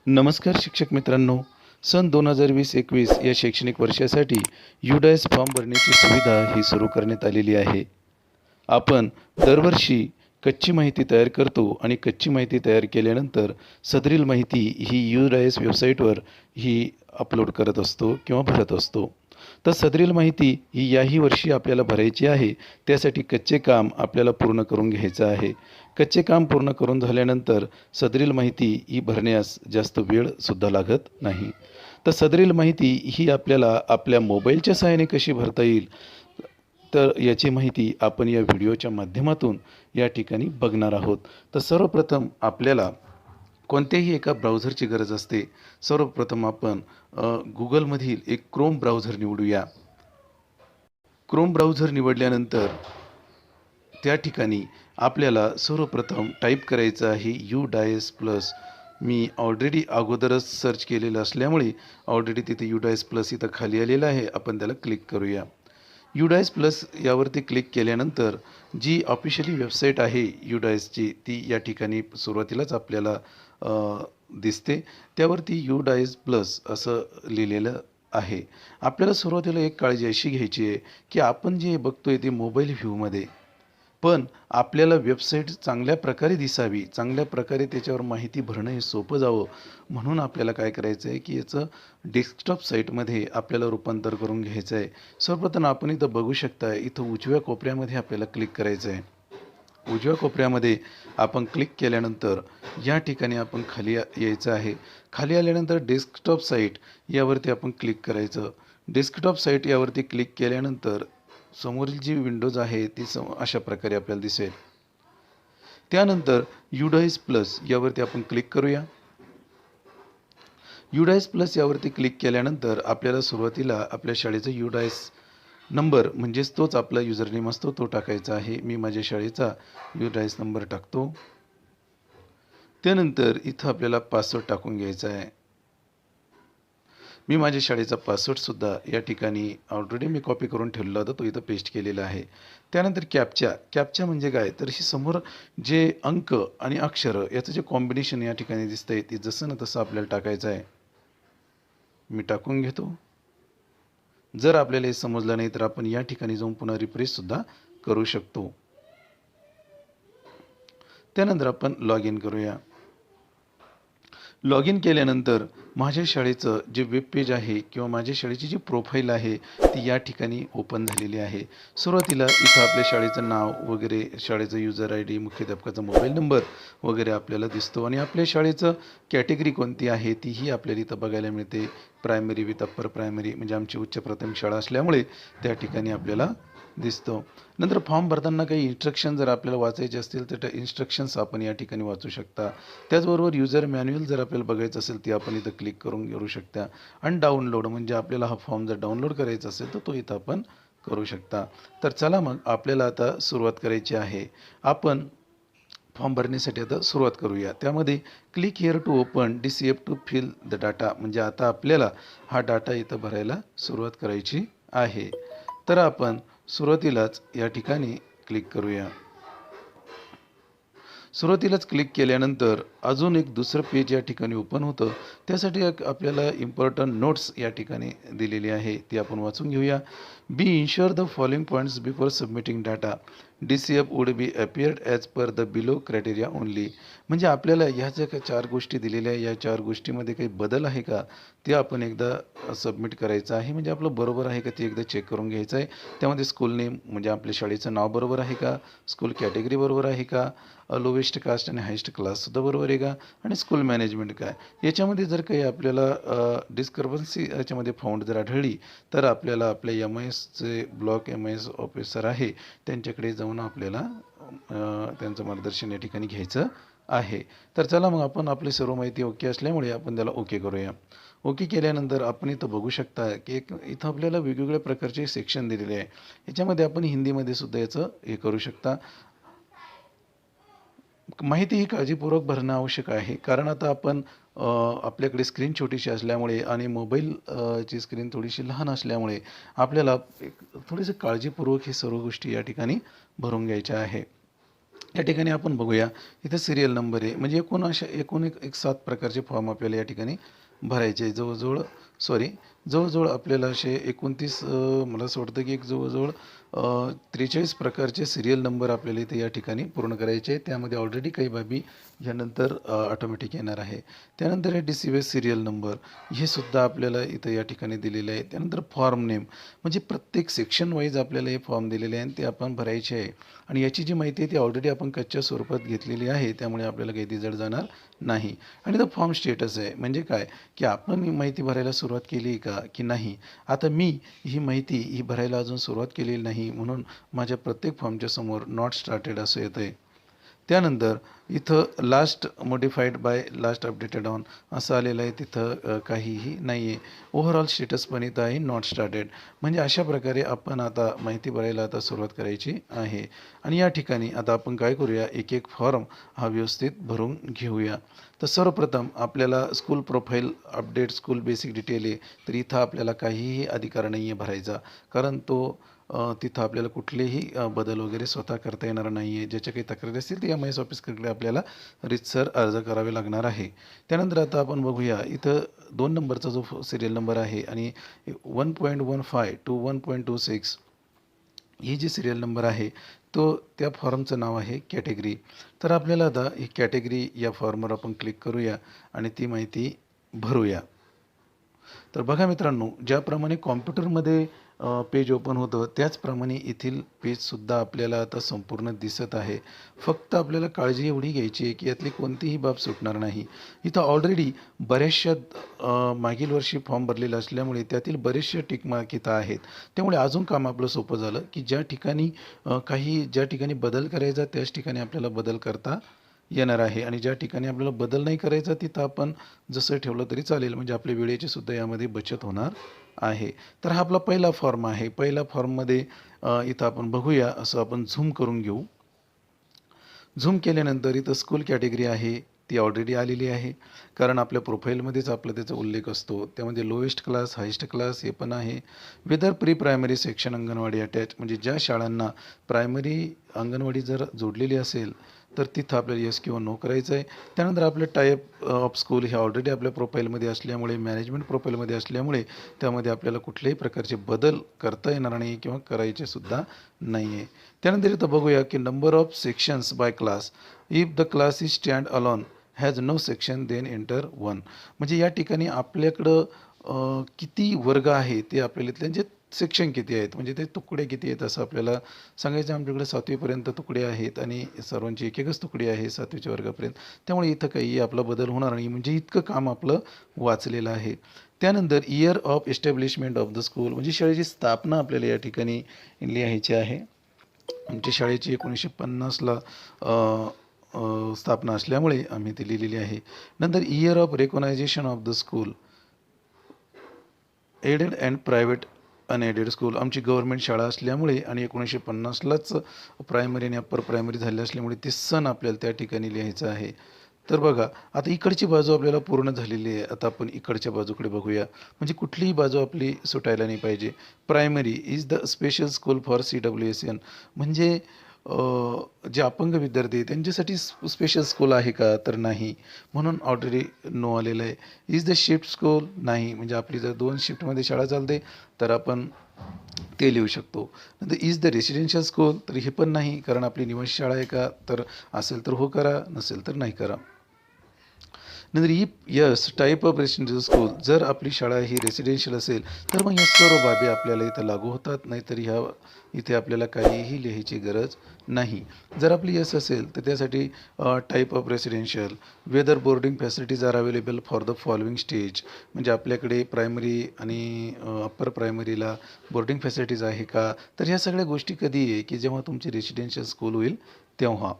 नमस्कार शिक्षक मित्रांनो, सन 2020-21 या शैक्षणिक वर्षासाठी UDAS फॉर्म भरण्याची सुविधा ही सुरू करण्यात आलेली आहे. आपण दरवर्षी कच्ची माहिती तयार करतो आणि कच्ची माहिती तयार केल्यानंतर सदरील माहिती ही UDAS वेबसाईटवर ही अपलोड करत असतो किंवा भरत असतो. तर सदरील माहिती ही याही वर्षी आपल्याला भरायची आहे. त्यासाठी कच्चे काम आपल्याला पूर्ण करून घ्यायचं आहे. कच्चे काम पूर्ण करून झाल्यानंतर सदरील माहिती ही भरण्यास जास्त वेळसुद्धा लागत नाही. तर सदरील माहिती ही आपल्याला आपल्या मोबाईलच्या सहाय्याने कशी भरता येईल, तर याची माहिती आपण या व्हिडिओच्या माध्यमातून या ठिकाणी बघणार आहोत. तर सर्वप्रथम आपल्याला कोणत्याही एका ब्राउझरची गरज असते. सर्वप्रथम आपण गुगलमधील एक क्रोम ब्राउझर निवडूया. क्रोम ब्राउझर निवडल्यानंतर त्या ठिकाणी आपल्याला सर्वप्रथम टाईप करायचं आहे UDAS प्लस. मी ऑलरेडी अगोदरच सर्च केलेलं असल्यामुळे ऑलरेडी तिथे UDAS प्लस इथं खाली आलेलं आहे. आपण त्याला क्लिक करूया. UDAS प्लस यावरती क्लिक केल्यानंतर जी ऑफिशियली वेबसाईट आहे UDASची ती या ठिकाणी सुरुवातीलाच आपल्याला दिसते. त्यावरती UDAS प्लस असं लिहिलेलं आहे. आपल्याला सुरुवातीला एक काळजी अशी घ्यायची आहे की आपण जे बघतोय ते मोबाईल व्ह्यूमध्ये, पण आपल्याला वेबसाईट चांगल्या प्रकारे दिसावी, चांगल्या प्रकारे त्याच्यावर माहिती भरणं हे सोपं जावं, म्हणून आपल्याला काय करायचं आहे की याचं डेस्कटॉप साईटमध्ये आपल्याला रूपांतर करून घ्यायचं आहे. सर्वप्रथम आपण इथं बघू शकता, इथं उजव्या कोपऱ्यामध्ये आपल्याला क्लिक करायचं आहे. उजव्या कोपऱ्यामध्ये आपण क्लिक केल्यानंतर या ठिकाणी आपण खाली यायचं आहे. खाली आल्यानंतर डेस्कटॉप साईट यावरती आपण क्लिक करायचं. डेस्कटॉप साईट यावरती क्लिक केल्यानंतर समोरील जी विंडोज आहे ती अशा प्रकारे आपल्याला दिसेल. त्यानंतर UDAS प्लस यावरती आपण क्लिक करूया. UDAS प्लस यावरती क्लिक केल्यानंतर आपल्याला सुरुवातीला आपल्या शाळेचा UDAS नंबर म्हणजेच तोच आपला युजरनेम असतो तो टाकायचा आहे. मी माझ्या शाळेचा UDAS नंबर टाकतो. त्यानंतर इथं आपल्याला पासवर्ड टाकून घ्यायचा आहे. मी माझ्या शाळेचा पासवर्डसुद्धा या ठिकाणी ऑलरेडी मी कॉपी करून ठेवलेला होता, तो इथं पेस्ट केलेला आहे. त्यानंतर कॅप्चा म्हणजे काय, तर ही समोर जे अंक आणि अक्षरं याचं जे कॉम्बिनेशन या ठिकाणी दिसतंय ते जसं ना तसं आपल्याला टाकायचं आहे. मी टाकून घेतो. जर आपल्याला हे समजलं नाही तर आपण या ठिकाणी जाऊन पुन्हा रिफ्रेशसुद्धा करू शकतो. त्यानंतर आपण लॉग इन करूया. लॉग इन केल्यानंतर माझ्या शाळेचं जे वेब पेज आहे किंवा माझ्या शाळेची जी प्रोफाईल आहे ती या ठिकाणी ओपन झालेली आहे. सुरुवातीला इथं आपल्या शाळेचं नाव वगैरे, शाळेचं युजर ID, मुख्याध्यापकाचा मोबाईल नंबर वगैरे आपल्याला दिसतो आणि आपल्या शाळेचं कॅटेगरी कोणती आहे तीही आपल्याला इथं बघायला मिळते. प्रायमरी विथ अप्पर प्रायमरी म्हणजे आमची उच्च प्राथमिक शाळा असल्यामुळे त्या ठिकाणी आपल्याला दिसतो. नंतर फॉर्म भरताना काही इन्स्ट्रक्शन जर आपल्याला वाचायचे असतील तर त्या इन्स्ट्रक्शन्स आपण या ठिकाणी वाचू शकता. त्याचबरोबर युजर मॅन्युअल जर आपल्याला बघायचं असेल ती आपण इथं क्लिक करून घेऊ शकता. आणि डाउनलोड म्हणजे आपल्याला हा फॉर्म जर डाउनलोड करायचा असेल तर तो इथं आपण करू शकता. तर चला मग आपल्याला आता सुरुवात करायची आहे. आपण फॉर्म भरण्यासाठी आता सुरुवात करूया. त्यामध्ये click here to open DCF to fill the data म्हणजे आता आपल्याला हा डाटा इथं भरायला सुरुवात करायची आहे. तर आपण सुरुवातीलाच या ठिकाणी क्लिक करूया. सुरुवातीलाच क्लिक केल्यानंतर अजून एक दुसरं पेज या ठिकाणी ओपन होतं. त्यासाठी एक आपल्याला इम्पॉर्टंट नोट्स या ठिकाणी दिलेली आहे ती आपण वाचून घेऊया. Be ensure the following points before submitting data. DCF would be appeared as per the below criteria only. म्हणजे आपल्याला ह्या ज्या काही 4 गोष्टी दिलेल्या आहे या 4 गोष्टीमध्ये काही बदल आहे का ते आपण एकदा सबमिट करायचं आहे. म्हणजे आपलं बरोबर आहे का ते एकदा चेक करून घ्यायचं आहे. त्यामध्ये स्कूल नेम म्हणजे आपल्या शाळेचं नाव बरोबर आहे का, स्कूल कॅटेगरी बरोबर आहे का, लोवेस्ट कास्ट आणि हायेस्ट क्लाससुद्धा बरोबर आहे का, आणि स्कूल मॅनेजमेंट काय. याच्यामध्ये जर काही आपल्याला डिस्क्रपन्सी याच्यामध्ये फाउंड जर आढळली तर आपल्याला आपल्या MISचे ब्लॉक MIS ऑफिसर आहे त्यांच्याकडे जाऊन आपल्याला त्यांचं मार्गदर्शन या ठिकाणी घ्यायचं आहे. तर चला मग आपण आपली सर्व माहिती ओके असल्यामुळे आपण त्याला ओके करूया. ओके केल्यानंतर आपण इथं बघू शकता की इथं आपल्याला वेगवेगळ्या प्रकारचे सेक्शन दिलेले आहे. याच्यामध्ये आपण हिंदीमध्ये सुद्धा याचं हे करू शकता. माहिती ही काळजीपूर्वक भरणं आवश्यक आहे, कारण आता आपण आपल्याकडे स्क्रीन छोटीशी असल्यामुळे आणि मोबाईल ची स्क्रीन थोडीशी लहान असल्यामुळे आपल्याला एक थोडीशी काळजीपूर्वक ही सर्व गोष्टी या ठिकाणी भरून घ्यायच्या आहे. या ठिकाणी आपण बघूया इथं सिरियल नंबर आहे, म्हणजे एकूण एक 7 प्रकारचे फॉर्म आपल्याला या ठिकाणी भरायचे आहे. जवळजवळ आपल्याला असे 29 मला असं वाटतं की एक जवळजवळ 43 प्रकारचे सिरियल नंबर आपल्याला इथे या ठिकाणी पूर्ण करायचे आहे. त्यामध्ये ऑलरेडी काही बाबी ह्यानंतर ऑटोमॅटिक येणार आहे. त्यानंतर हे डिसिव्हिस सिरियल नंबर हे सुद्धा आपल्याला इथं या ठिकाणी दिलेले आहे. त्यानंतर फॉर्म नेम, म्हणजे प्रत्येक सेक्शन वाईज आपल्याला हे फॉर्म दिलेले आहे आणि ते आपण भरायचे आहे. आणि याची जी माहिती आहे ती ऑलरेडी आपण कच्च्या स्वरूपात घेतलेली आहे, त्यामुळे आपल्याला काही ती जड जाणार नाही. आणि तो फॉर्म स्टेटस आहे, म्हणजे काय की आपण ही माहिती भरायला सुरुवात केली का की नाही. आता मी ही माहिती भरायला अजून सुरुवात केलेली नाही, म्हणून माझ्या प्रत्येक फॉर्मच्या समोर नॉट स्टार्टेड असं येतं आहे. त्यानंतर इथं last modified by last updated on असं आलेलं आहे, तिथं काहीही नाही आहे. ओव्हरऑल स्टेटस पण इथं आहे नॉट स्टार्टेड. म्हणजे अशा प्रकारे आपण आता माहिती भरायला आता सुरुवात करायची आहे. आणि या ठिकाणी आता आपण काय करूया, एक एक फॉर्म हा व्यवस्थित भरून घेऊया. तर सर्वप्रथम आपल्याला school profile update school basic detail आहे, तर इथं आपल्याला काहीही अधिकार नाही आहे भरायचा, कारण तो तिथं आपल्याला कुठलेही बदल वगैरे स्वतः करता येणार नाही आहे. ज्याच्या काही तक्रारी असतील ते एम आय एस ऑफिसकडे आपल्याला रीतसर अर्ज करावे लागणार आहे. त्यानंतर आता आपण बघूया इथं 2 नंबरचा जो सिरियल नंबर आहे आणि 1.15 टू 1.26 ही जी सिरियल नंबर आहे तो त्या फॉर्मचं नाव आहे कॅटेगरी. तर आपल्याला आता ही कॅटेगरी या फॉर्मवर आपण क्लिक करूया आणि ती माहिती भरूया. तर बघा मित्रांनो, ज्याप्रमाणे कॉम्प्युटरमध्ये पेज ओपन होतं त्याचप्रमाणे येथील पेजसुद्धा आपल्याला आता संपूर्ण दिसत आहे. फक्त आपल्याला काळजी एवढी घ्यायची आहे की यातली कोणतीही बाब सुटणार नाही. इथं ऑलरेडी बऱ्याचशा मागील वर्षी फॉर्म भरलेला असल्यामुळे त्यातील बरेचसे टिकमार्क इथं आहेत. त्यामुळे अजून काम आपलं सोपं झालं की ज्या ठिकाणी बदल करायचा त्याच ठिकाणी आपल्याला बदल करता येणार आहे आणि ज्या ठिकाणी आपल्याला बदल नाही करायचा तिथं आपण जसं ठेवलं तरी चालेल, म्हणजे आपल्या वेळेची सुद्धा यामध्ये बचत होणार आहे. तर हा आपला पहिला फॉर्म आहे. पहिल्या फॉर्ममध्ये इथं आपण बघूया, असं आपण झूम करून घेऊ. झूम केल्यानंतर इथं स्कूल कॅटेगरी आहे ती ऑलरेडी आलेली आहे, कारण आपल्या प्रोफाईलमध्येच आपला त्याचा उल्लेख असतो. त्यामध्ये लोएस्ट क्लास हायेस्ट क्लास हे पण आहे. Whether pre primary section anganwadi attach, म्हणजे ज्या शाळांना प्रायमरी अंगणवाडी जर जोडलेली असेल तर तिथं आपल्याला येस किंवा नो करायचं आहे. त्यानंतर आपलं टाईप ऑफ स्कूल हे ऑलरेडी आपल्या प्रोफाईलमध्ये असल्यामुळे, मॅनेजमेंट प्रोफाईलमध्ये असल्यामुळे त्यामध्ये आपल्याला कुठल्याही प्रकारचे बदल करता येणार नाही किंवा करायचे सुद्धा नाही आहे. त्यानंतर इथं बघूया की number of sections by class, if the class is stand alone has no section then enter 1. म्हणजे या ठिकाणी आपल्याकडं किती वर्ग आहे ते आपल्याला त्यांचे सेक्शन किती आहेत, म्हणजे ते तुकडे किती आहेत असं आपल्याला सांगायचं. आमच्याकडे 7वीपर्यंत तुकडे आहेत आणि सर्वांची एक एकच तुकडे आहे 7वीच्या वर्गापर्यंत. त्यामुळे इथं काही आपला बदल होणार नाही, म्हणजे इतकं काम आपलं वाचलेलं आहे. त्यानंतर year of establishment of the school, म्हणजे शाळेची स्थापना आपल्याला या ठिकाणी लिहायची आहे. आमच्या शाळेची 1950ला स्थापना असल्यामुळे आम्ही ती लिहिलेली आहे. नंतर year of recognition of the school aided and private unaided school, आमची गव्हर्नमेंट शाळा असल्यामुळे आणि 1950लाच प्रायमरी आणि अप्पर प्रायमरी झाले असल्यामुळे ते सन आपल्याला त्या ठिकाणी लिहायचं आहे. तर बघा आता इकडची बाजू आपल्याला पूर्ण झालेली आहे. आता आपण इकडच्या बाजूकडे बघूया, म्हणजे कुठलीही बाजू आपली सुटायला नाही पाहिजे. Primary is the special school for CWSN, म्हणजे जे अपंग विद्यार्थी आहेत त्यांच्यासाठी स्पेशल स्कूल आहे का, तर नाही, म्हणून ऑलरेडी नो आलेलं आहे. इज द शिफ्ट स्कूल, नाही, म्हणजे आपली जर 2 शिफ्टमध्ये शाळा चालते तर आपण ते लिहू शकतो. नंतर इज द रेसिडेन्शियल स्कूल, तर हे पण नाही, कारण आपली निवासी शाळा आहे का, तर असेल तर हो करा, नसेल तर नाही करा. नंतर yes type of residential school, जर आपली शाळा ही रेसिडेन्शियल असेल तर मग या सर्व बाबी आपल्याला इथं लागू होतात, नाहीतर इथे आपल्याला काहीही लिहायची गरज नाही. जर आपली यस असेल तर त्यासाठी type of residential, whether boarding facilities are available for the following stage, म्हणजे आपल्याकडे प्रायमरी आणि अप्पर प्रायमरीला बोर्डिंग फॅसिलिटीज आहे का, तर ह्या सगळ्या गोष्टी कधी आहे की जेव्हा तुमची रेसिडेन्शियल स्कूल होईल तेव्हा.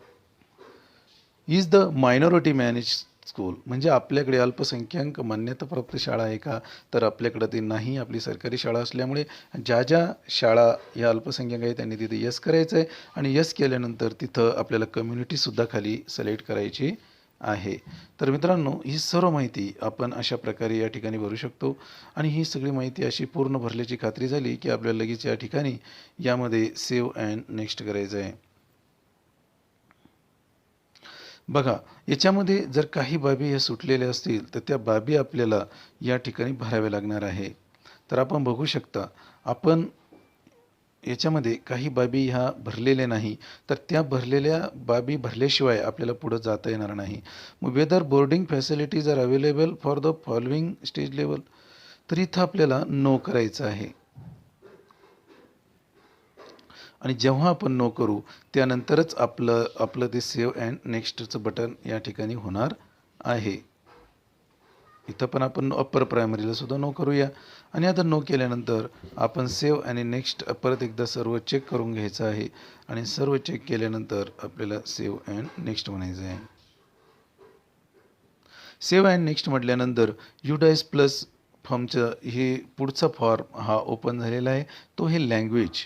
Is the minority manage school, म्हणजे आपल्याकडे अल्पसंख्याक मान्यताप्राप्त शाळा आहे का, तर आपल्याकडं ते नाही. आपली सरकारी शाळा असल्यामुळे ज्या शाळा या अल्पसंख्याक आहे त्यांनी तिथे यस करायचं आहे आणि यस केल्यानंतर तिथं आपल्याला कम्युनिटीसुद्धा खाली सिलेक्ट करायची आहे. तर मित्रांनो, ही सर्व माहिती आपण अशा प्रकारे या ठिकाणी भरू शकतो आणि ही सगळी माहिती अशी पूर्ण भरल्याची खात्री झाली की आपल्याला लगेच या ठिकाणी यामध्ये सेव्ह अँड नेक्स्ट करायचं आहे. बघा, याच्यामध्ये जर काही बाबी ह्या सुटलेल्या असतील तर त्या बाबी आपल्याला या ठिकाणी भराव्या लागणार आहे. तर आपण बघू शकता, आपण याच्यामध्ये काही बाबी ह्या भरलेल्या नाही, तर त्या भरलेल्या बाबी भरल्याशिवाय आपल्याला पुढं जाता येणार नाही. मग whether boarding facilities are available for the following stage level, तर इथं आपल्याला नो करायचं आहे. आणि जेव्हा आपण नो करू त्यानंतरच आपलं आपलं ते सेव्ह अँड नेक्स्टचं बटन या ठिकाणी होणार आहे. इथं पण आपण अप्पर प्रायमरीला सुद्धा नो करूया. आणि आता नो केल्यानंतर आपण सेव्ह आणि नेक्स्ट परत एकदा सर्व चेक करून घ्यायचं आहे. आणि सर्व चेक केल्यानंतर आपल्याला सेव्ह अँड नेक्स्ट म्हणायचं आहे. सेव्ह अँड नेक्स्ट म्हटल्यानंतर युडायस प्लस फॉर्मचं हे पुढचा फॉर्म हा ओपन झालेला आहे. तो हे लँग्वेज.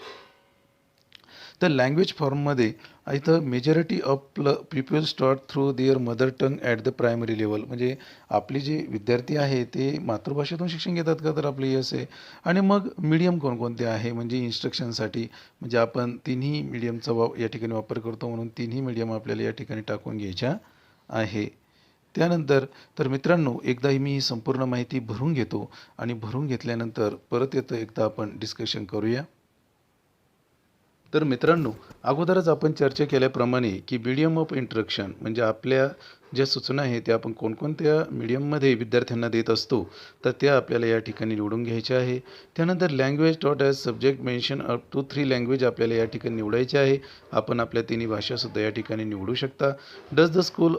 तर लँग्वेज फॉर्ममध्ये इथं majority of people start through their mother tongue at the primary level, म्हणजे आपले जे विद्यार्थी आहे ते मातृभाषेतून शिक्षण घेतात का, तर आपले यस आहे. आणि मग मीडियम कोणकोणते आहे, म्हणजे इन्स्ट्रक्शनसाठी म्हणजे आपण तिन्ही मीडियमचा या ठिकाणी वापर करतो, म्हणून तिन्ही मीडियम आपल्याला या ठिकाणी टाकून घ्यायच्या आहे. त्यानंतर तर मित्रांनो, एकदा मी ही संपूर्ण माहिती भरून घेतो आणि भरून घेतल्यानंतर परत येतं एकदा आपण डिस्कशन करूया. तर मित्रांनो, अगोदरच आपण चर्चा केल्याप्रमाणे की मीडियम ऑफ इंस्ट्रक्शन म्हणजे आपल्या ज्या सूचना आहेत त्या आपण कोणकोणत्या मीडियममध्ये विद्यार्थ्यांना देत असतो, तर त्या आपल्याला या ठिकाणी निवडून घ्यायच्या आहे. त्यानंतर language taught as subject mention up to 3 language आपल्याला या ठिकाणी निवडायचे आहे. आपण आपल्या तिन्ही भाषासुद्धा या ठिकाणी निवडू शकता. Does the school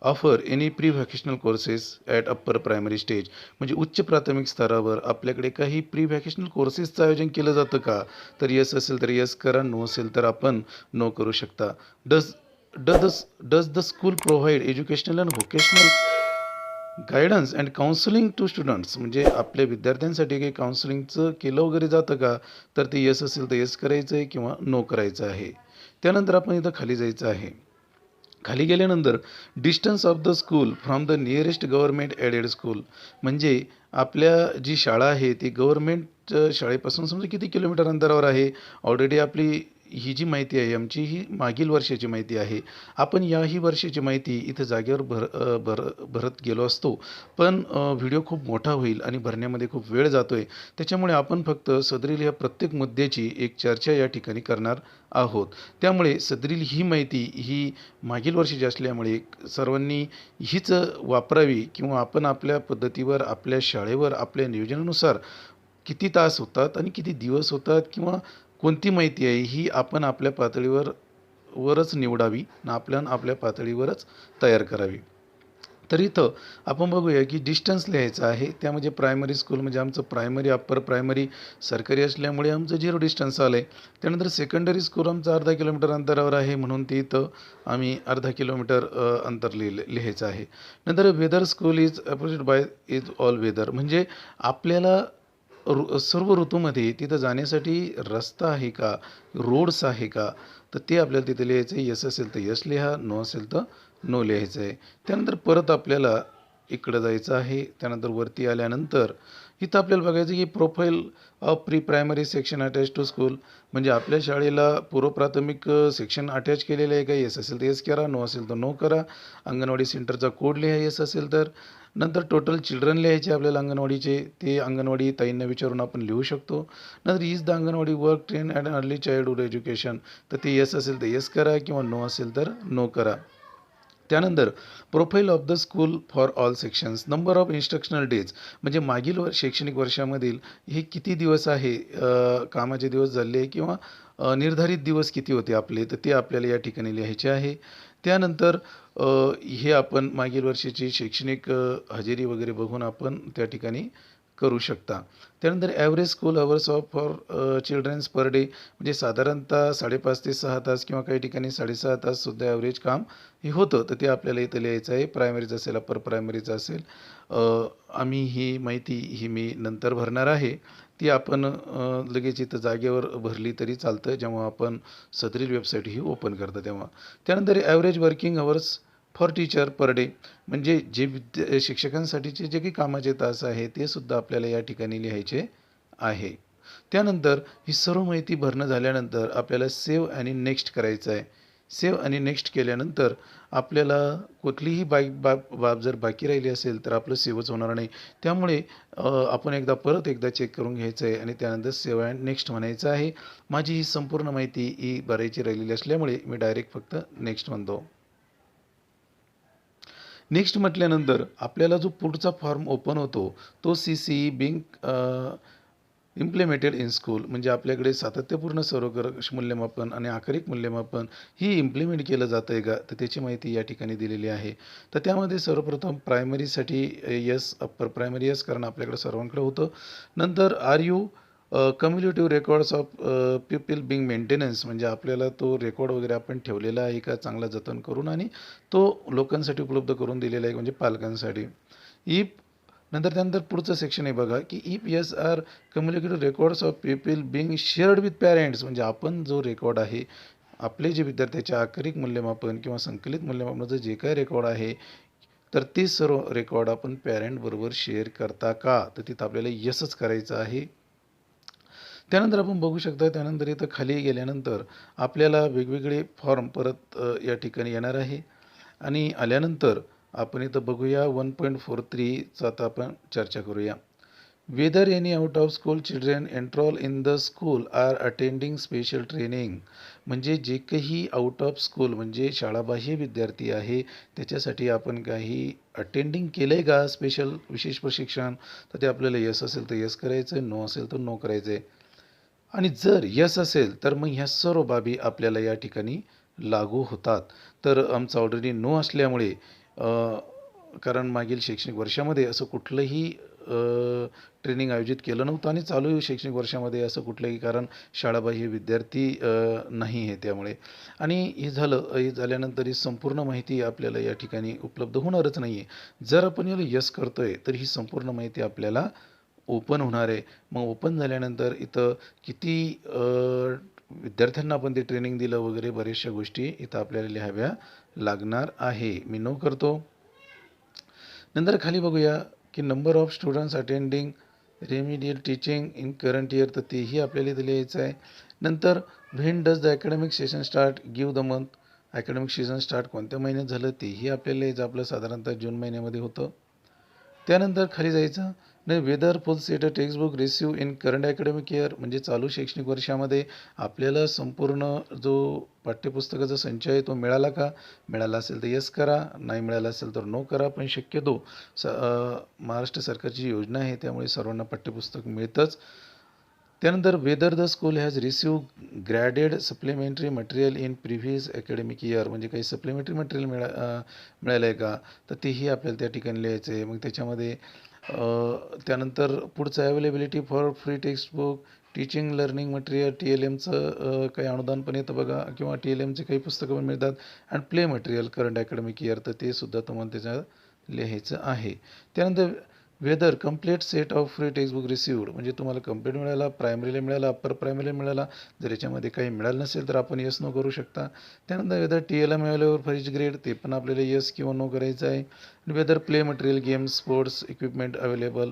offer any pre vocational courses at upper primary stage, म्हणजे उच्च प्राथमिक स्तरावर आपल्याकडे काही प्री व्हॅकेशनल कोर्सेसचं आयोजन केलं जातं का, तर यस असेल तर यस करा, नो असेल तर आपण नो करू शकता. Does does does the school provide educational and vocational guidance and counselling to students, म्हणजे आपल्या विद्यार्थ्यांसाठी काही काउन्सिलिंगचं केलं वगैरे जातं का, तर ते यस असेल तर यस करायचं आहे किंवा नो करायचं आहे. त्यानंतर आपण इथं खाली जायचं आहे. खाली गेल्यानंतर distance of the school from the nearest government aided school, म्हणजे आपल्या जी शाळा आहे ती गव्हर्मेंट शाळेपासून समजा किती किलोमीटर अंतरावर आहे. ऑलरेडी आपली ही जी माहिती आहे आमची ही मागील वर्षाची माहिती आहे. आपण याही वर्षाची माहिती इथं जागेवर भरत गेलो असतो, पण व्हिडिओ खूप मोठा होईल आणि भरण्यामध्ये खूप वेळ जातो आहे. त्याच्यामुळे आपण फक्त सदरील या प्रत्येक मुद्द्याची एक चर्चा या ठिकाणी करणार आहोत. त्यामुळे सदरील ही माहिती ही मागील वर्षीची असल्यामुळे सर्वांनी हीच वापरावी, किंवा आपण आपल्या पद्धतीवर आपल्या शाळेवर आपल्या नियोजनानुसार किती तास होतात आणि किती दिवस होतात किंवा कोणती माहिती आहे ही आपण आपल्या पातळीवरच निवडावी आणि आपल्या पातळीवरच तयार करावी. तर इथं आपण बघूया की डिस्टन्स लिहायचं आहे. त्यामध्ये प्रायमरी स्कूल म्हणजे आमचं प्रायमरी अप्पर प्रायमरी सरकारी असल्यामुळे आमचं 0 डिस्टन्स आलं आहे. त्यानंतर सेकंडरी स्कूल आमचं अर्धा किलोमीटर अंतरावर आहे, म्हणून ते इथं आम्ही अर्धा किलोमीटर अंतर लिहायचं आहे. नंतर whether school is opposite by is all weather, म्हणजे आपल्याला सर्व ऋतूमध्ये तिथं जाण्यासाठी रस्ता आहे का, रोड्स आहे का, तर ते आपल्याला तिथे लिहायचं आहे. यस असेल तर यस लिहा, नो असेल तर नो लिहायचं आहे. त्यानंतर परत आपल्याला इकडं जायचं आहे. त्यानंतर वरती आल्यानंतर इथं आपल्याला बघायचं की profile of pre primary section attach to school, म्हणजे आपल्या शाळेला पूर्वप्राथमिक सेक्शन अटॅच केलेलं आहे का, येस असेल तर येस करा, नो असेल तर नो करा. अंगणवाडी सेंटरचा कोड लिहा येस असेल तर. नंतर टोटल चिल्ड्रन लिहायचे आपल्याला अंगणवाडीचे, ते अंगणवाडी ताईंना विचारून आपण लिहू शकतो. नंतर is the anganwadi work train at early childhood education, तर ते येस असेल तर येस करा किंवा नो असेल तर नो करा. त्यानंतर profile of the school for all sections, number of instructional days, म्हणजे मागील शैक्षणिक वर्षामधील हे किती दिवस आहे, कामाचे दिवस झाले किंवा निर्धारित दिवस किती होते आपले, तर ते आपल्याला या ठिकाणी लिहायचे आहे. त्यानंतर हे आपण मागील वर्षाची शैक्षणिक हजेरी वगैरे बघून आपण त्या ठिकाणी करू शकता. त्यानंतर average school hours of for childrens per day, म्हणजे साधारणतः 5.5 ते 6 तास किंवा काही ठिकाणी 6.5 ताससुद्धा ॲव्हरेज काम हे होतं, तर ते आपल्याला इथं लिहायचं आहे. प्रायमरीचं असेल अप्पर प्रायमरीचं असेल. आम्ही ही माहिती मी नंतर भरणार आहे. ती आपण लगेच इथं जागेवर भरली तरी चालतं, जेव्हा आपण सदरील वेबसाईट ही ओपन करतं तेव्हा. त्यानंतर average working hours for teacher per day, म्हणजे जे शिक्षकांसाठीचे जे काही कामाचे तास आहे ते सुद्धा आपल्याला या ठिकाणी लिहायचे आहे. त्यानंतर ही सर्व माहिती भरणं झाल्यानंतर आपल्याला सेव्ह आणि नेक्स्ट करायचं आहे. सेव्ह आणि नेक्स्ट केल्यानंतर आपल्याला कुठलीही बाब जर बाकी राहिली असेल तर आपलं सेव्हच होणार नाही. त्यामुळे आपण परत एकदा चेक करून घ्यायचं आहे आणि त्यानंतर सेव्ह अँड नेक्स्ट म्हणायचं आहे. माझी ही संपूर्ण माहिती ही भरायची राहिलेली असल्यामुळे मी डायरेक्ट फक्त नेक्स्ट म्हणतो. नेक्स्ट म्हटल्यानंतर आपल्याला जो पुढचा फॉर्म ओपन होतो तो CCE being implemented in school, म्हणजे आपल्याकडे सातत्यपूर्ण सर्वकष मूल्यमापन आणि आकरिक मूल्यमापन ही इम्प्लिमेंट केलं जातं आहे का, तर त्याची माहिती या ठिकाणी दिलेली आहे. तर त्यामध्ये सर्वप्रथम प्रायमरीसाठी यस, अप्पर प्रायमरी यस, कारण आपल्याकडे सर्वांकडे होतं. नंतर are you cumulative records of people being maintenance, म्हणजे आपल्याला तो रेकॉर्ड वगैरे आपण ठेवलेला आहे का चांगला जतन करून, आणि तो लोकांसाठी उपलब्ध करून दिलेला आहे म्हणजे पालकांसाठी. इफ त्यानंतर पुढचं सेक्शन आहे बघा, की if yes are communicative records of people being shared with parents, म्हणजे आपण जो रेकॉर्ड आहे आपले जे विद्यार्थ्याचे आकरिक मूल्यमापन किंवा संकलित मूल्यमापनाचं जे काही रेकॉर्ड आहे तर ते सर्व रेकॉर्ड आपण पॅरेंटबरोबर शेअर करता का, तर तिथं आपल्याला यसच करायचं आहे. त्यानंतर आपण बघू शकता, त्यानंतर इथं खाली गेल्यानंतर आपल्याला वेगवेगळे फॉर्म परत या ठिकाणी येणार आहे आणि आल्यानंतर आपण इथं बघूया 1.43चा आता आपण चर्चा करूया. Whether any out of school children enrol in the school are attending special training, म्हणजे जे काही आउट ऑफ स्कूल म्हणजे शाळाबाह्य विद्यार्थी आहे त्याच्यासाठी आपण काही अटेंडिंग केलं आहे का स्पेशल विशेष प्रशिक्षण, तर ते आपल्याला यस असेल तर यस करायचं आहे, नो असेल तर नो करायचं आहे. आणि जर यस असेल तर मग ह्या सर्व बाबी आपल्याला या ठिकाणी लागू होतात. तर आमचं ऑलरेडी नो असल्यामुळे कारण मागील शैक्षणिक वर्षामध्ये असं कुठलंही ट्रेनिंग आयोजित केलं नव्हतं आणि चालू शैक्षणिक वर्षामध्ये असं कुठलंही कारण शाळाबाह्य विद्यार्थी नाही आहे त्यामुळे. आणि हे झाल्यानंतर ही संपूर्ण माहिती आपल्याला या ठिकाणी उपलब्ध होणारच नाही आहे. जर आपण याला यस करतोय तर ही संपूर्ण माहिती आपल्याला ओपन होणार आहे. मग ओपन झाल्यानंतर इथं किती विद्यार्थ्यांना आपण ते ट्रेनिंग दिलं वगैरे बऱ्याचशा गोष्टी इथं आपल्याला लिहाव्या लागणार आहे. मी नो करतो. नंतर खाली बघूया की number of students attending remedial teaching in current year, तर तेही आपल्याला इथं लिहायचं आहे. नंतर when does the academic session start, give the month, academic season start कोणत्या महिन्यात झालं तेही आपल्याला लिहायचं. आपलं साधारणतः जून महिन्यामध्ये होतं. त्यानंतर खाली जायचं नाही, whether full set textbook receive in current academic year, म्हणजे चालू शैक्षणिक वर्षामध्ये आपल्याला संपूर्ण जो पाठ्यपुस्तकाचा संच आहे तो मिळाला का, मिळाला असेल तर यस करा, नाही मिळाला असेल तर नो करा. पण शक्यतो महाराष्ट्र सरकारची योजना आहे त्यामुळे सर्वांना पाठ्यपुस्तक मिळतंच. त्यानंतर whether the school has receive graded supplementary material in previous academic year, म्हणजे काही सप्लिमेंटरी मटेरियल मिळालं आहे का, तर तेही आपल्याला त्या ठिकाणी लिहायचं आहे. मग त्याच्यामध्ये त्यानंतर पुढचं availability for free textbook, teaching learning material, TLMचं काही अनुदान पण येतं बघा, किंवा TLMचे काही पुस्तकं पण मिळतात. And play material current academic year, तर ते सुद्धा तुम्हाला त्याच्यात लिहायचं आहे. त्यानंतर whether complete set of free textbook received, म्हणजे तुम्हाला कंप्लीट मिळाला, प्रायमरीला मिळाला, अप्पर प्रायमरीला मिळाला. जर याच्यामध्ये काही मिळालं नसेल तर आपण यस नो करू शकता. त्यानंतर वेदर TLM मिळाल्यावर फॉर इच ग्रेड, ते पण आपल्याला यस किंवा नो करायचं आहे. Whether play material, games, sports equipment available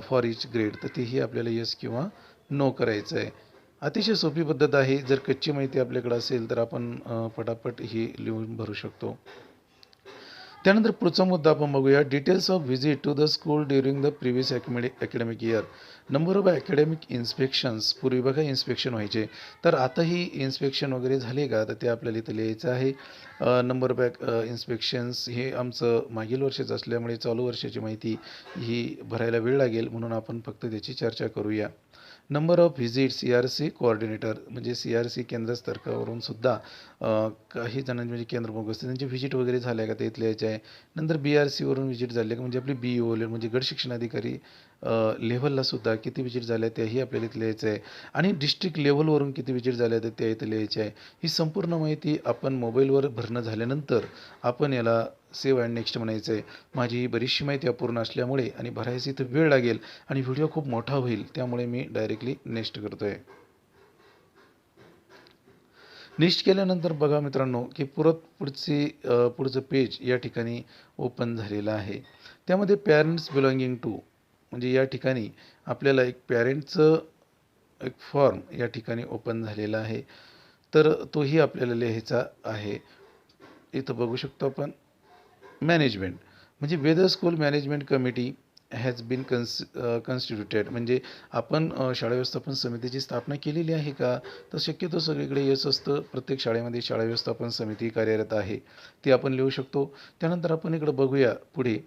for each grade, तर तेही आपल्याला यस किंवा नो करायचं आहे. अतिशय सोपी पद्धत आहे. जर कच्ची माहिती आपल्याकडे असेल तर आपण पटापट ही लिहून भरू शकतो. त्यानंतर पुढचा मुद्दा आपण बघूया, details of visit to the school during the previous academic year, number of academic inspections. पूर्वी बघा इन्स्पेक्शन व्हायचे, तर आताही इन्स्पेक्शन वगैरे झाले का, तर ते आपल्याला इथं लिहायचं आहे. नंबर ऑफ इन्स्पेक्शन्स हे आमचं मागील वर्षाचं असल्यामुळे चालू वर्षाची माहिती ही भरायला वेळ लागेल, म्हणून आपण फक्त त्याची चर्चा करूया. Number of visit CRC coordinator, म्हणजे CRC केंद्र स्तरावरून सुद्धा काही जणांची म्हणजे केंद्र प्रमुख असते त्यांची व्हिजिट वगैरे झाल्या का ते लिहायचे आहे. नंतर BRCवरून व्हिजिट झाले का, म्हणजे आपली BEO म्हणजे गट शिक्षण अधिकारी लेव्हलला सुद्धा किती व्हिजिट झाल्या त्याही आपल्याला इथं लिहायचं आहे. आणि डिस्ट्रिक्ट लेव्हलवरून किती व्हिजिट झाल्या तर त्या इथं लिहायच्या आहे. ही संपूर्ण माहिती आपण मोबाईलवर भरणं झाल्यानंतर आपण याला सेव्ह अँड नेक्स्ट म्हणायचं आहे. माझी ही बरीचशी माहिती अपूर्ण असल्यामुळे आणि भरायची इथं वेळ लागेल आणि व्हिडिओ खूप मोठा होईल, त्यामुळे मी डायरेक्टली नेक्स्ट करतो आहे. नेक्स्ट केल्यानंतर बघा मित्रांनो की पुढचं पेज या ठिकाणी ओपन झालेलं आहे. त्यामध्ये पॅरेंट्स बिलॉंगिंग टू, म्हणजे या ठिकाणी आपल्याला एक पॅरेंटचं एक फॉर्म या ठिकाणी ओपन झालेला आहे. तर तोही आपल्याला लिहायचा आहे. इथं बघू शकतो आपण मॅनेजमेंट म्हणजे whether school management committee has been constituted म्हणजे आपण शाळा व्यवस्थापन समितीची स्थापना केलेली आहे का? तर शक्यतो सगळीकडे यश असतं. प्रत्येक शाळेमध्ये शाळा व्यवस्थापन समिती कार्यरत आहे, ती आपण लिहू शकतो. त्यानंतर आपण इकडं बघूया पुढे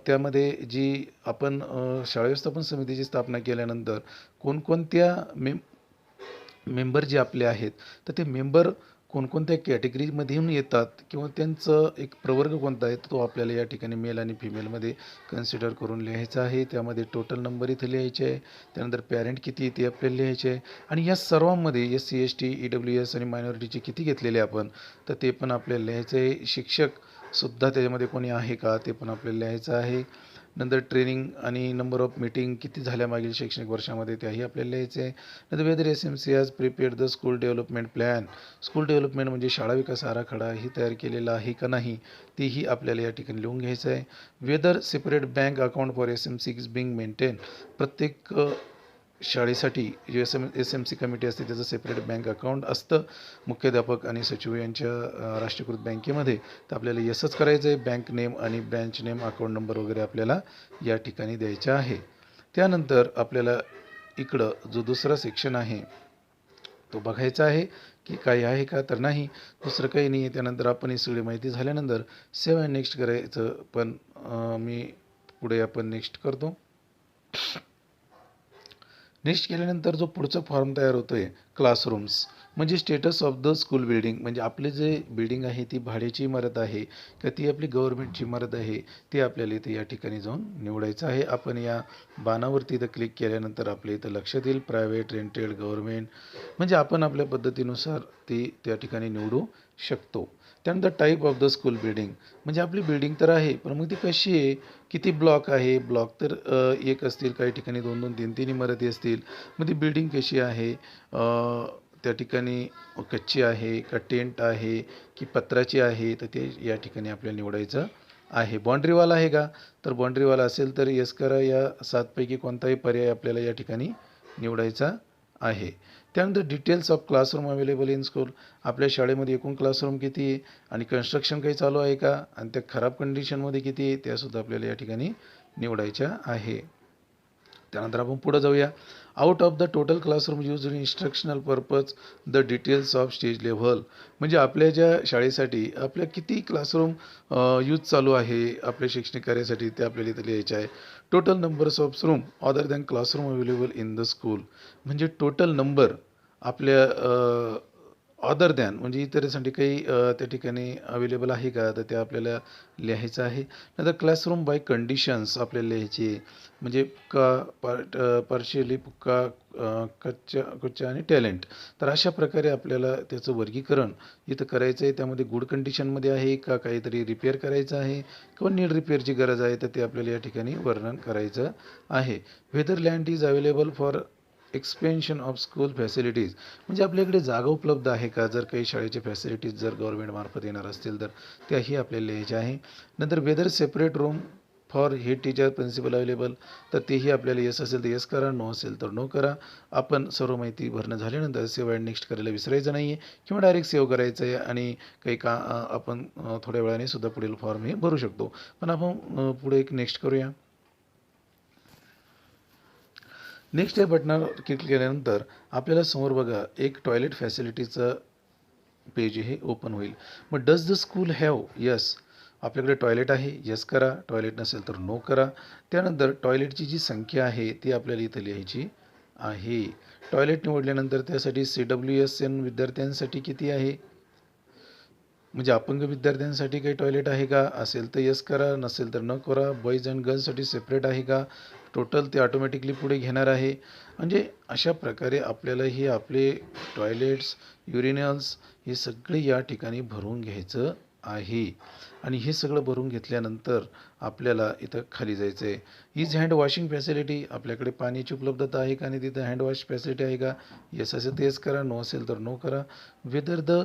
त्यामध्ये जी आपण शाळा व्यवस्थापन समितीची स्थापना केल्यानंतर कोणकोणत्या मेंबर जे आपले आहेत, तर ते मेंबर कोणकोणत्या कॅटेगरीमधून येतात किंवा त्यांचं एक प्रवर्ग कोणता आहे, तो आपल्याला या ठिकाणी मेल आणि फिमेलमध्ये कन्सिडर करून लिहायचा आहे. त्यामध्ये टोटल नंबर इथे लिहायचे आहे. त्यानंतर पॅरेंट किती ते आपल्याला लिहायचे आहे आणि या सर्वांमध्ये SC ST EWS आणि मायनॉरिटीचे किती घेतलेले आपण, तर ते पण आपल्याला लिहायचं आहे. शिक्षकसुद्धा त्याच्यामध्ये कोणी आहे का, ते पण आपल्याला लिहायचं आहे. नंतर ट्रेनिंग आणि नंबर ऑफ मीटिंग किती झाल्या मागील शैक्षणिक वर्षामध्ये, त्याही आपल्याला लिहायचे आहे. नंतर whether SMC has prepared the school development plan, school development म्हणजे शाळा विकास आराखडा ही तयार केलेला आहे का नाही, तेही आपल्याला या ठिकाणी लिहून घ्यायचं आहे. Whether separate bank account for SMC is being maintain, प्रत्येक शाळेसाठी जे SMC कमिटी असते त्याचं सेपरेट बँक अकाउंट असतं मुख्याध्यापक आणि सचिव यांच्या राष्ट्रीयकृत बँकेमध्ये. तर आपल्याला यसच करायचं आहे. बँक नेम आणि ब्रँच नेम अकाउंट नंबर वगैरे आपल्याला या ठिकाणी द्यायचा आहे. त्यानंतर आपल्याला इकडं जो दुसरा सेक्शन आहे तो बघायचा आहे की काही आहे का, तर नाही, दुसरं काही नाही आहे. त्यानंतर आपण ही सगळी माहिती झाल्यानंतर सेव्ह अँड नेक्स्ट करायचं. पण मी पुढे आपण नेक्स्ट करतो. नेक्स्ट केल्यानंतर जो पुढचा फॉर्म तयार होतो आहे क्लासरूम्स म्हणजे status of the school building, म्हणजे आपले जे बिल्डिंग आहे ती भाड्याची इमारत आहे का ती आपली गव्हर्नमेंटची इमारत आहे, ते आपल्याला इथे या ठिकाणी जाऊन निवडायचं आहे. आपण या बाणावरती इथं क्लिक केल्यानंतर आपल्या इथं लक्षात येईल प्रायव्हेट, रेंटेड, गव्हर्नमेंट, म्हणजे आपण आपल्या पद्धतीनुसार ती त्या ठिकाणी निवडू शकतो. त्यानंतर type of the school building म्हणजे आपली बिल्डिंग तर आहे, पण मग ती कशी आहे, किती ब्लॉक आहे, ब्लॉक तर एक असतील, काही ठिकाणी 2-2 3-3 इमारती असतील. मग ती बिल्डिंग कशी आहे, त्या ठिकाणी कच्ची आहे का टेंट आहे की पत्राची आहे, तर ते या ठिकाणी आपल्याला निवडायचं आहे. बाँड्रीवाला आहे का, तर बाँड्रीवाला असेल तर येस करा. या 7पैकी कोणताही पर्याय आपल्याला या ठिकाणी निवडायचा आहे. त्यानंतर details of classroom available in school, आपल्या शाळेमध्ये एकूण क्लासरूम किती आहे आणि कन्स्ट्रक्शन काही चालू आहे का आणि त्या खराब कंडिशनमध्ये किती आहे, त्यासुद्धा आपल्याला या ठिकाणी निवडायच्या आहे. त्यानंतर आपण पुढे जाऊया. Out of the total classroom use in instructional purpose the details of stage level, म्हणजे आपल्या ज्या शाळेसाठी आपल्या किती क्लासरूम यूज चालू आहे आपल्या शैक्षणिक कार्यासाठी, ते आपल्याला इथे लिहायचे आहे. Total numbers of room other than classroom available in the school, म्हणजे टोटल नंबर आपल्या अदर दॅन म्हणजे इतरसाठी काही त्या ठिकाणी अवेलेबल आहे का, तर ते आपल्याला लिहायचं आहे. नंतर क्लासरूम बाय कंडिशन्स आपल्याला लिहायची, म्हणजे पार्शियली पुक्का, कच्चा आणि टॅलेंट. तर अशा प्रकारे आपल्याला त्याचं वर्गीकरण इथं करायचं आहे. त्यामध्ये गुड कंडिशनमध्ये आहे का, काहीतरी रिपेअर करायचं आहे किंवा नीड रिपेअरची गरज आहे, तर ते आपल्याला या ठिकाणी वर्णन करायचं आहे. Whether land is available for expansion of school facilities, म्हणजे आपल्याकडे जागा उपलब्ध आहे का, जर काही शाळेचे फॅसिलिटीज जर गव्हर्नमेंटमार्फत येणार असतील तर त्याही आपल्याला लिहायचे आहे. नंतर whether separate room for head teacher principal available, तर तेही आपल्याला येस असेल तर येस करा, नो असेल तर नो करा. आपण सर्व माहिती भरणं झाल्यानंतर सेव्ह अँड नेक्स्ट करायला विसरायचं नाही आहे किंवा डायरेक्ट सेव्ह करायचं आहे आणि काही आपण थोड्या वेळाने सुद्धा पुढील फॉर्म हे भरू शकतो. पण आपण पुढे एक नेक्स्ट करूया. नेक्स्ट या बटनावर क्लिक केल्यानंतर आपल्याला समोर बघा एक टॉयलेट फॅसिलिटीचं पेज हे ओपन होईल. मग does the school have, yes, आपल्याकडे टॉयलेट आहे, यस करा, टॉयलेट नसेल तर नो करा. त्यानंतर टॉयलेटची जी संख्या आहे ती आपल्याला इथं लिहायची आहे. टॉयलेट निवडल्यानंतर त्यासाठी CWSN विद्यार्थ्यांसाठी किती आहे, म्हणजे अपंग विद्यार्थ्यांसाठी काही टॉयलेट आहे का, असेल तर यस करा, नसेल तर न करा. बॉईज अँड गर्ल्ससाठी सेपरेट आहे का, टोटल ते ऑटोमॅटिकली पुढे घेणार आहे. म्हणजे अशा प्रकारे आपल्याला हे आपले टॉयलेट्स, युरिनल्स हे सगळे या ठिकाणी भरून घ्यायचं आहे. आणि हे सगळं भरून घेतल्यानंतर आपल्याला इथं खाली जायचं आहे. इज हँड वॉशिंग फॅसिलिटी, आपल्याकडे पाण्याची उपलब्धता आहे का आणि तिथं हँडवॉश फॅसिलिटी आहे का, येस असेल तर येस करा, नो असेल तर नो करा. Whether the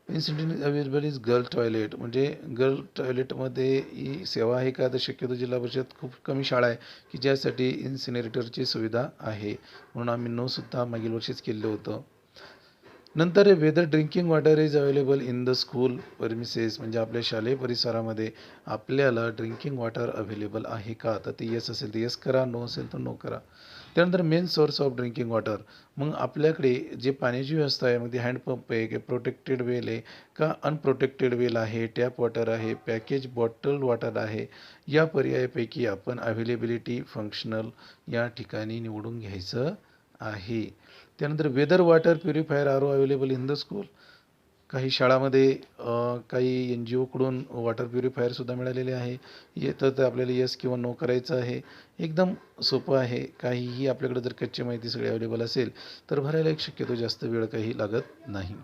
incident available is girl toilet, म्हणजे गर्ल टॉयलेटमध्ये ही सेवा आहे का, तर शक्यतो जिल्हा परिषद खूप कमी शाळा आहे की ज्यासाठी इन्सिनेरेटरची सुविधा आहे, म्हणून आम्ही नो सुद्धा मागील वर्षीच केलं होतं. नंतर whether drinking water is available in the school premises, म्हणजे आपल्या शालेय परिसरामध्ये आपल्याला ड्रिंकिंग वॉटर अवेलेबल आहे का, तर ते येस असेल तर येस करा, नो असेल तर नो करा. त्यानंतर main source of drinking water, मग आपल्याकडे जे पाण्याची व्यवस्था आहे, मग ती हँडपंप आहे की प्रोटेक्टेड वेल आहे का अनप्रोटेक्टेड वेल आहे, टॅप वॉटर आहे, पॅकेज बॉटल वॉटर आहे, या पर्यायापैकी आपण अवेलेबिलिटी फंक्शनल या ठिकाणी निवडून घ्यायचं आहे. त्यानंतर whether water purifier R O available in the school. काही शाळामध्ये काही एन जी ओकडून वॉटर प्युरिफायरसुद्धा मिळालेले आहे. येतं तर आपल्याला येस किंवा नो करायचं आहे. एकदम सोपं आहे. काहीही आपल्याकडे जर कच्ची माहिती सगळी अवेलेबल असेल तर भरायला एक शक्यतो जास्त वेळ काही लागत नाही.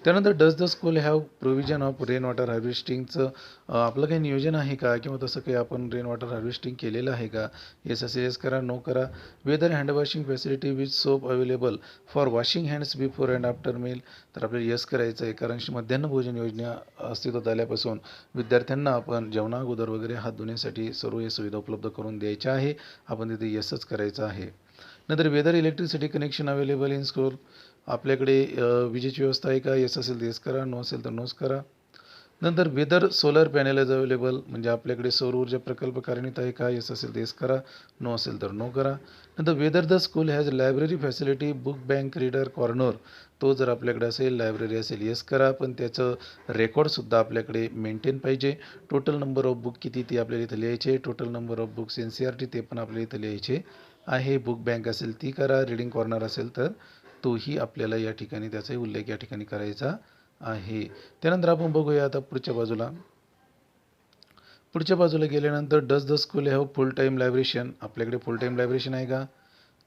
त्यानंतर does the school have provision of rain water हार्वेस्टिंगचं आपलं काही नियोजन आहे का, किंवा तसं काही आपण रेन वॉटर हार्वेस्टिंग केलेलं आहे का, येस असेल येस करा, नो करा. Whether hand washing facility with soap available for washing hands before and after meal, तर आपल्याला येस करायचं आहे, कारण मध्यान्ह भोजन योजना अस्तित्वात आल्यापासून विद्यार्थ्यांना आपण जेवणा अगोदर वगैरे हात धुण्यासाठी सर्व या सुविधा उपलब्ध करून द्यायच्या आहे. आपण तिथे येसच करायचं आहे. नंतर whether electricity connection available in school, आपल्याकडे विजेची व्यवस्था आहे का, येस असेल तर येस करा, नो असेल तर नोच करा. नंतर whether solar panel is available, म्हणजे आपल्याकडे सौर ऊर्जा प्रकल्प कार्यान्वित आहे का, येस असेल तर येस करा, नो असेल तर नो करा. नंतर weather the school has library facility book bank reader corner, तो जर आपल्याकडे असेल लायब्ररी असेल येस करा, पण त्याचं रेकॉर्डसुद्धा आपल्याकडे मेंटेन पाहिजे. टोटल नंबर ऑफ बुक किती ते आपल्याला इथं लिहायचे, total number of books N C R T ते पण आपल्याला इथं लिहायचे आहे. बुक बँक असेल ती करा, रीडिंग कॉर्नर असेल तर तोही आपल्याला या ठिकाणी त्याचाही उल्लेख या ठिकाणी करायचा आहे. त्यानंतर आपण बघूया आता पुढच्या बाजूला गेल्यानंतर does the school have full time librarian, आपल्याकडे फुल टाईम लायब्रेशन आहे का,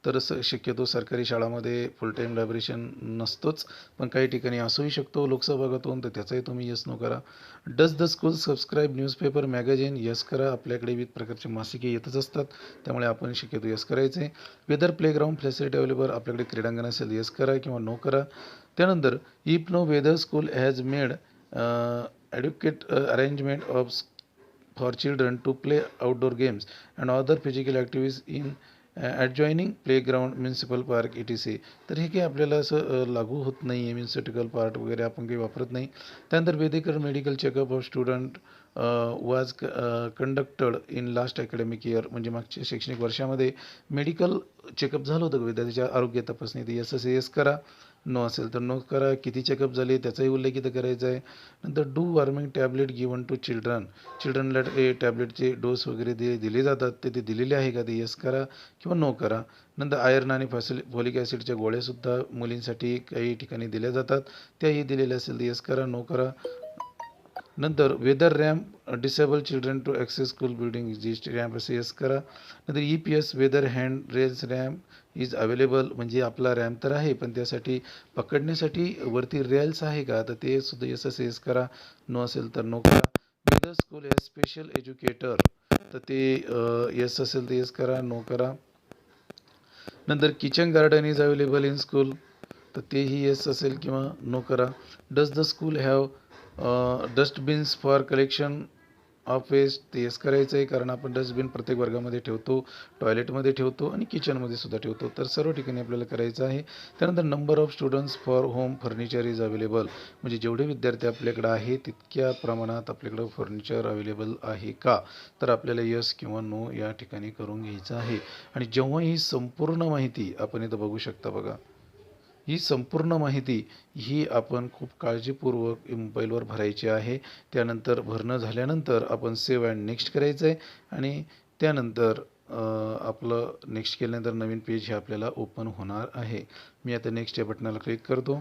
तर शक्यतो सरकारी शाळामध्ये फुल टाईम लायब्रेशन नसतोच, पण काही ठिकाणी असूही शकतो लोकसहभागातून, तर त्याचाही तुम्ही येस नो करा. Does the school subscribe newspaper magazine, yes करा, आपल्याकडे विविध प्रकारचे मासिके येतच असतात, त्यामुळे आपण शक्यतो येस करायचे आहे. वेदर प्लेग्राऊंड फॅसिलिटी अवेलेबल, आपल्याकडे क्रीडांगण असेल येस करा किंवा नो करा. त्यानंतर if no whether school has made adequate arrangement of for children to play outdoor games and other physical activities in adjoining playground, municipal park etc. तर हे काही आपल्याला असं लागू होत नाही आहे, म्युनिसिपल पार्क वगैरे आपण काही वापरत नाही. त्यानंतर वेदेकर मेडिकल चेकअप ऑफ स्टुडंट वाज conducted in last academic year, म्हणजे मागच्या शैक्षणिक वर्षामध्ये मेडिकल चेकअप झालं होतं का विद्यार्थ्याच्या आरोग्य तपासणी, ते येस असेल येस करा, नो असेल तर नो करा. किती चेकअप झाले त्याचाही उल्लेख इथं करायचा आहे. नंतर deworming tablet given to चिल्ड्रनला टॅबलेटचे डोस वगैरे दिले जातात, ते दिलेले आहे का, ते येस करा किंवा नो करा. नंतर आयर्न आणि फॉलिक ॲसिडच्या गोळ्यासुद्धा मुलींसाठी काही ठिकाणी दिल्या जातात, त्याही दिलेल्या असेल तर येस करा, नो करा. नंतर whether ramp disable children to access school building जी रॅम्प असे येस करा. नंतर E P S whether hand rails ramp is available, म्हणजे आपला रॅम्प तर आहे पण त्यासाठी पकडण्यासाठी वरती रेल्स आहे का, तर ते सुद्धा येस असे येस करा, नो असेल तर नो करा. Whether school has special educator, तर ते येस असेल तर येस करा, नो करा. नंतर kitchen garden is available in school, तर तेही येस असेल किंवा नो करा. Does the school have dustbins for collection of waste, ते येस करायचं आहे, कारण आपण डस्टबिन प्रत्येक वर्गामध्ये ठेवतो, टॉयलेटमध्ये ठेवतो आणि किचनमध्ये सुद्धा ठेवतो, तर सर्व ठिकाणी आपल्याला करायचं आहे. त्यानंतर number of students for home furniture is available, म्हणजे जेवढे विद्यार्थी आपल्याकडे आहे तितक्या प्रमाणात आपल्याकडं फर्निचर अवेलेबल आहे का, तर आपल्याला यस किंवा नो या ठिकाणी करून घ्यायचं आहे. आणि जेव्हा ही संपूर्ण माहिती आपण इथं बघू शकता बघा, ही संपूर्ण माहिती ही आपण खूप काळजीपूर्वक मोबाईलवर भरायची आहे. त्यानंतर भरणं झाल्यानंतर आपण सेव्ह अँड नेक्स्ट करायचं आहे आणि त्यानंतर आपलं नेक्स्ट केल्यानंतर नवीन पेज हे आपल्याला ओपन होणार आहे. मी आता नेक्स्ट या बटनाला क्लिक करतो.